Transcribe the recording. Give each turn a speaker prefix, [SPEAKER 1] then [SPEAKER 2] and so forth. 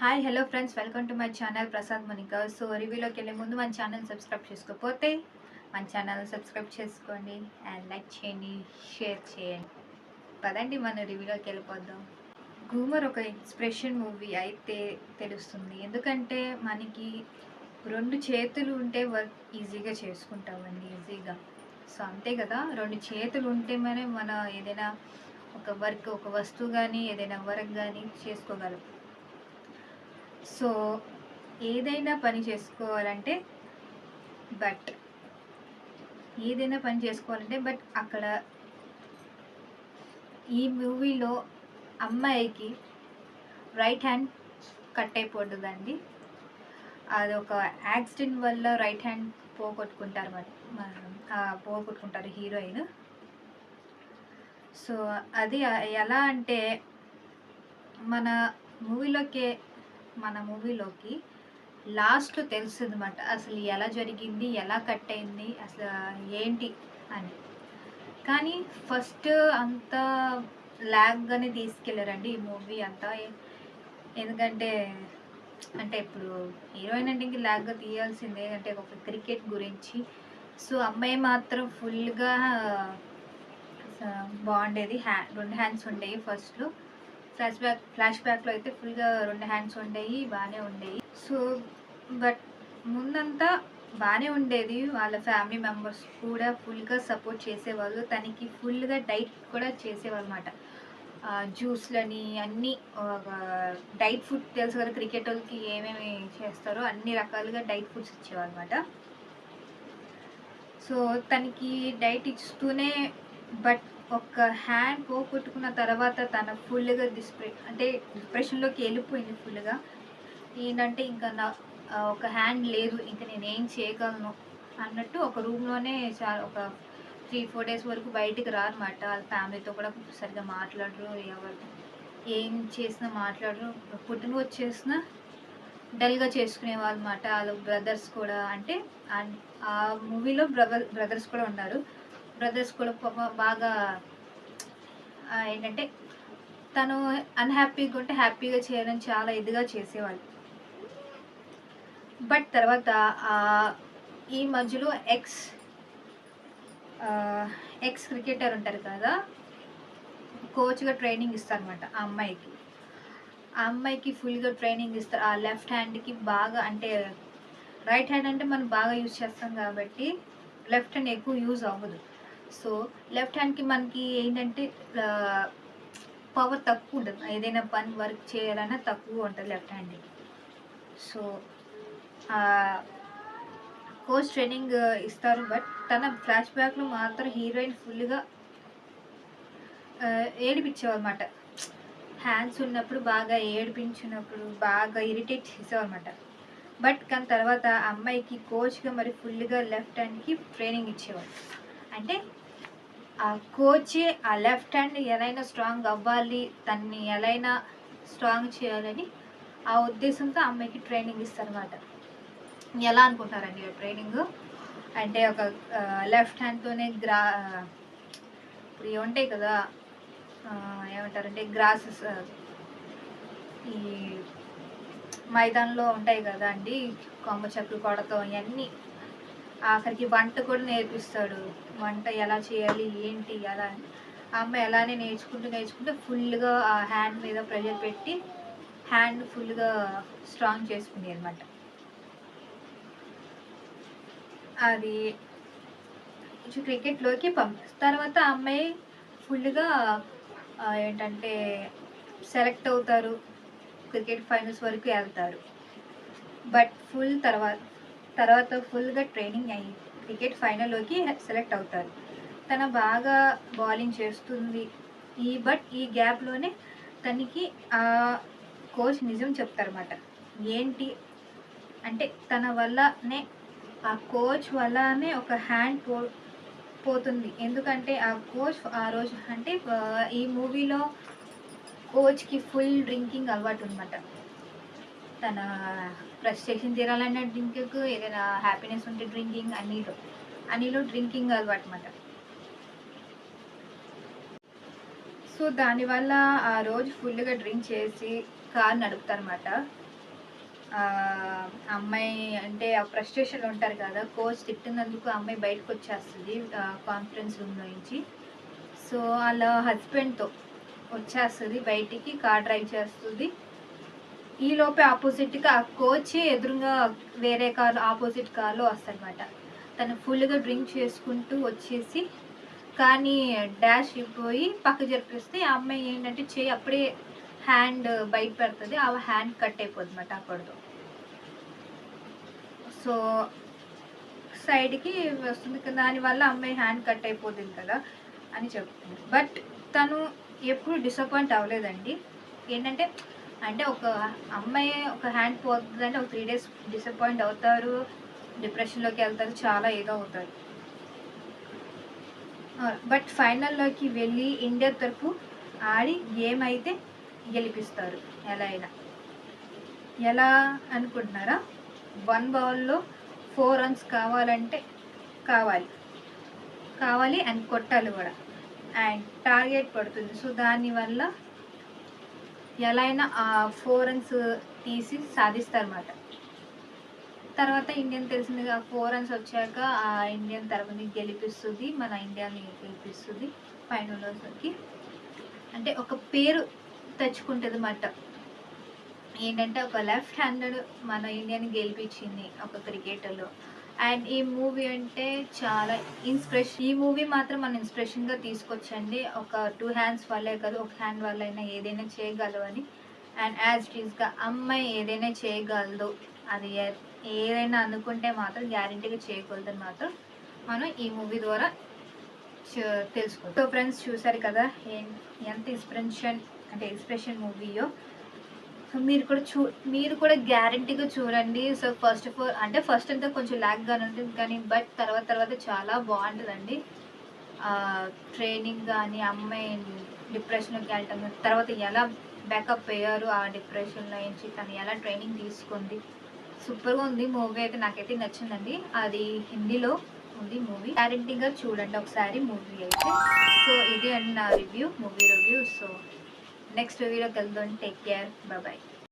[SPEAKER 1] Hi hello friends, welcome to my channel Prasad Manika. So రివ్యూలోకి వెళ్ళే ముందు మన ఛానల్ సబ్స్క్రైబ్ చేసుకోకపోతే మన ఛానల్ సబ్స్క్రైబ్ చేసుకోండి అండ్ లైక్ చేయండి, షేర్ చేయండి. పదండి మన రివ్యూలోకి వెళ్ళిపోద్దాం. గూమర్ ఒక ఇన్స్పిరేషన్ మూవీ అయితే తెలుస్తుంది. ఎందుకంటే మనకి రెండు చేతులు ఉంటే వర్క్ ఈజీగా చేసుకుంటామండి, ఈజీగా. సో అంతే కదా, రెండు చేతులు ఉంటే మన ఏదైనా ఒక వర్క్, ఒక వస్తువు కానీ ఏదైనా వర్క్ కానీ చేసుకోగలం. సో ఏదైనా పని చేసుకోవాలంటే బట్ ఏదైనా పని చేసుకోవాలంటే బట్ అక్కడ ఈ మూవీలో అమ్మాయికి రైట్ హ్యాండ్ కట్ అయిపోతుందండి. అది ఒక యాక్సిడెంట్ వల్ల రైట్ హ్యాండ్ పోగొట్టుకుంటారు పోగొట్టుకుంటారు హీరోయిన్. సో అది ఎలా అంటే మన మూవీలోకి లాస్ట్లో తెలుస్తుంది అన్నమాట అసలు ఎలా జరిగింది, ఎలా కట్ అయింది, అసలు ఏంటి అని. కానీ ఫస్ట్ అంత ల్యాగ్గానే తీసుకెళ్ళారండి ఈ మూవీ అంతా. ఎందుకంటే ఇప్పుడు హీరోయిన్ అంటే ఇంక ల్యాగ్గా తీయాల్సిందే, అంటే ఒక క్రికెట్ గురించి. సో అమ్మాయి మాత్రం ఫుల్గా బాగుండేది. రెండు హ్యాండ్స్ ఉండేవి ఫస్ట్లో. ఫ్లాష్ బ్యాక్లో అయితే ఫుల్గా రెండు హ్యాండ్స్ ఉండేవి, బాగానే ఉండేవి. సో బట్ ముందంతా బాగానే ఉండేది. వాళ్ళ ఫ్యామిలీ మెంబర్స్ కూడా ఫుల్గా సపోర్ట్ చేసేవాళ్ళు, తనకి ఫుల్గా డైట్ కూడా చేసేవాళ్ళు అన్నమాట. జ్యూస్లని అన్నీ, డైట్ ఫుడ్ తెలుసు కదా క్రికెట్ వాళ్ళకి ఏమేమి చేస్తారో అన్ని రకాలుగా డైట్ ఫుడ్స్ ఇచ్చేవాళ్ళు అనమాట. సో తనకి డైట్ ఇస్తూనే బట్ ఒక హ్యాండ్ పోగొట్టుకున్న తర్వాత తన ఫుల్గా డిప్రెషన్లోకి వెళ్ళిపోయింది ఫుల్గా. ఏంటంటే ఇంకా నా ఒక హ్యాండ్ లేదు, ఇంకా నేనేం చేయగలను అన్నట్టు ఒక రూమ్లోనే ఒక 3-4 days వరకు బయటికి రారన్నమాట. వాళ్ళ ఫ్యామిలీతో కూడా సరిగ్గా మాట్లాడరు, ఎవరు ఏం చేసినా మాట్లాడరు. పుట్టినరోజు చేసినా డల్గా చేసుకునే వాళ్ళు అన్నమాట. వాళ్ళ బ్రదర్స్ కూడా, అంటే ఆ మూవీలో బ్రదర్స్ కూడా ఉన్నారు. బ్రదర్స్ కూడా బాగా ఏంటంటే తను అన్హ్యాపీగా ఉంటే హ్యాపీగా చేయాలని చాలా ఇదిగా చేసేవాళ్ళు. బట్ తర్వాత ఈ మధ్యలో ఎక్స్ క్రికెటర్ ఉంటారు కదా, కోచ్గా ట్రైనింగ్ ఇస్తారనమాట ఆ అమ్మాయికి ఫుల్గా ట్రైనింగ్ ఇస్తారు. ఆ లెఫ్ట్ హ్యాండ్కి బాగా, అంటే రైట్ హ్యాండ్ అంటే మనం బాగా యూజ్ చేస్తాం కాబట్టి లెఫ్ట్ హ్యాండ్ ఎక్కువ యూజ్ అవ్వదు. సో లెఫ్ట్ హ్యాండ్కి మనకి ఏంటంటే పవర్ తక్కువ ఉంటుంది, ఏదైనా పని వర్క్ చేయాలన్నా తక్కువ ఉంటుంది లెఫ్ట్ హ్యాండ్కి. సో కోచ్ ట్రైనింగ్ ఇస్తారు. బట్ తన ఫ్లాష్ బ్యాక్లో మాత్రం హీరోయిన్ ఫుల్గా ఏడిపించేవన్నమాట. హ్యాండ్స్ ఉన్నప్పుడు బాగా ఏడిపించినప్పుడు బాగా ఇరిటేట్ చేసేవన్నమాట. బట్ కానీ తర్వాత అమ్మాయికి కోచ్గా మరి ఫుల్గా లెఫ్ట్ హ్యాండ్కి ట్రైనింగ్ ఇచ్చేవాడు. అంటే ఆ కోచే ఆ లెఫ్ట్ హ్యాండ్ ఎలా స్ట్రాంగ్ అవ్వాలి, తన్ని ఎలా స్ట్రాంగ్ చేయాలని ఆ ఉద్దేశంతో అమ్మాయికి ట్రైనింగ్ ఇస్తారన్నమాట. ఎలా అనుకుంటారండి ట్రైనింగ్ అంటే ఒక లెఫ్ట్ హ్యాండ్తోనే ఇప్పుడు ఉంటాయి కదా, ఏమంటారంటే గ్రాసెస్, ఈ మైదానంలో ఉంటాయి కదా అండి, కొమ్మ చెట్లు కొడతాం, ఇవన్నీ. ఆఖరికి వంట కూడా నేర్పిస్తాడు, వంట ఎలా చేయాలి ఏంటి ఎలా. ఆ అమ్మాయి అలానే నేర్చుకుంటూ ఫుల్గా ఆ హ్యాండ్ మీద ప్రెషర్ పెట్టి హ్యాండ్ ఫుల్గా స్ట్రాంగ్ చేసుకుంది అనమాట. అది క్రికెట్లోకి తర్వాత ఆ అమ్మాయి ఫుల్గా ఏంటంటే సెలెక్ట్ అవుతారు, క్రికెట్ ఫైనల్స్ వరకు వెళ్తారు. బట్ తర్వాత ఫుల్గా ట్రైనింగ్ అయ్యి క్రికెట్ ఫైనల్లోకి సెలెక్ట్ అవుతారు. తన బాగా బౌలింగ్ చేస్తుంది. బట్ ఈ గ్యాప్లోనే తనకి ఆ కోచ్ నిజం చెప్తారన్నమాట. ఏంటి అంటే తన వల్లనే, ఆ కోచ్ వల్లనే ఒక హ్యాండ్ పోతుంది. ఎందుకంటే ఆ కోచ్ ఆ రోజు, అంటే ఈ మూవీలో కోచ్కి ఫుల్ డ్రింకింగ్ అలవాటు అనమాట. తన ఫ్రస్ట్రేషన్ తీరాలన్న డ్రింకింగ్, ఏదైనా హ్యాపీనెస్ ఉంటే డ్రింకింగ్, అన్నిలో డ్రింకింగ్ అలవాటు అనమాట. సో దానివల్ల ఆ రోజు ఫుల్గా డ్రింక్ చేసి కార్ నడుపుతారన్నమాట. అమ్మాయి అంటే ఆ ఫ్రస్ట్రేషన్లో ఉంటారు కదా, కోచ్ తిట్టినందుకు అమ్మాయి బయటకు వచ్చేస్తుంది కాన్ఫరెన్స్ రూమ్లో నుంచి. సో వాళ్ళ హస్బెండ్తో వచ్చేస్తుంది బయటికి, కార్ డ్రైవ్ చేస్తుంది. ఈలోపే ఆపోజిట్గా ఆ కోచ్ ఎదురుగా వేరే కార్ ఆపోజిట్ కార్లో వస్తారనమాట. తను ఫుల్గా డ్రింక్ చేసుకుంటూ వచ్చేసి కానీ డాష్ అయిపోయి పక్క జరిపిస్తే ఆ అమ్మాయి ఏంటంటే చేయి అప్పుడే హ్యాండ్ బయట పెడుతుంది, ఆ హ్యాండ్ కట్ అయిపోద్ది అనమాట అక్కడితో. సో సైడ్కి వస్తుంది కదా, దానివల్ల అమ్మాయి హ్యాండ్ కట్ అయిపోతుంది కదా అని చెప్తుంది. బట్ తను ఎప్పుడు డిసప్పాయింట్ అవ్వలేదండి. ఏంటంటే అంటే ఒక అమ్మాయి ఒక హ్యాండ్ పోతుందంటే ఒక 3 days డిసప్పాయింట్ అవుతారు, డిప్రెషన్లోకి వెళ్తారు, చాలా ఏదో అవుతారు. బట్ ఫైనల్లోకి వెళ్ళి ఇండియా తరఫు ఆడి గేమ్ అయితే గెలిపిస్తారు. ఎలా అనుకుంటున్నారా? 1 ballలో 4 runs కావాలి అండ్ కొట్టాలి కూడా, అండ్ టార్గెట్ పడుతుంది. సో దానివల్ల ఎలా అయినా ఆ 4 runs తీసి సాధిస్తారన్నమాట. తర్వాత ఇండియన్ తెలిసిందిగా 4 runs వచ్చాక ఆ ఇండియన్ తరఫుని గెలిపిస్తుంది, మన ఇండియాని గెలిపిస్తుంది ఫైనల్లోకి. అంటే ఒక పేరు తెచ్చుకుంటుంది అన్నమాట. ఏంటంటే ఒక లెఫ్ట్ హ్యాండెడ్ మన ఇండియాని గెలిపించింది ఒక క్రికెటర్లో. అండ్ ఈ మూవీ అంటే చాలా ఇన్స్పిరేషన్. ఈ మూవీ మాత్రం మనం ఇన్స్పిరేషన్గా తీసుకొచ్చండి. ఒక 2 hands వల్లే కాదు, ఒక హ్యాండ్ వల్ల అయినా ఏదైనా చేయగలవు అని. అండ్ యాజ్ ఇట్ ఈస్గా అమ్మాయి ఏదైనా చేయగలదు, అది ఏదైనా అనుకుంటే మాత్రం గ్యారెంటీగా చేయగలదని మాత్రం మనం ఈ మూవీ ద్వారా తెలుసుకోవచ్చు. సో ఫ్రెండ్స్ చూసారు కదా ఎంత ఇన్స్పిరేషన్ మూవీయో. సో మీరు కూడా గ్యారెంటీగా చూడండి. సో ఫస్ట్ అంతా కొంచెం ల్యాగ్గానే ఉంటుంది కానీ బట్ తర్వాత చాలా బాగుంటుందండి. ట్రైనింగ్ కానీ అమ్మాయి డిప్రెషన్లోకి వెళ్ళటం, తర్వాత ఎలా బ్యాకప్ అయ్యారు ఆ డిప్రెషన్లో నుంచి, తను ఎలా ట్రైనింగ్ తీసుకుంది, సూపర్గా ఉంది మూవీ అయితే. నాకైతే నచ్చిందండి. అది హిందీలో ఉంది మూవీ, గ్యారెంటీగా చూడండి ఒకసారి మూవీ అయితే. సో ఇది అండి నా మూవీ రివ్యూ. సో నెక్స్ట్ వీడియోకి వెళ్దాం. Take care, bye.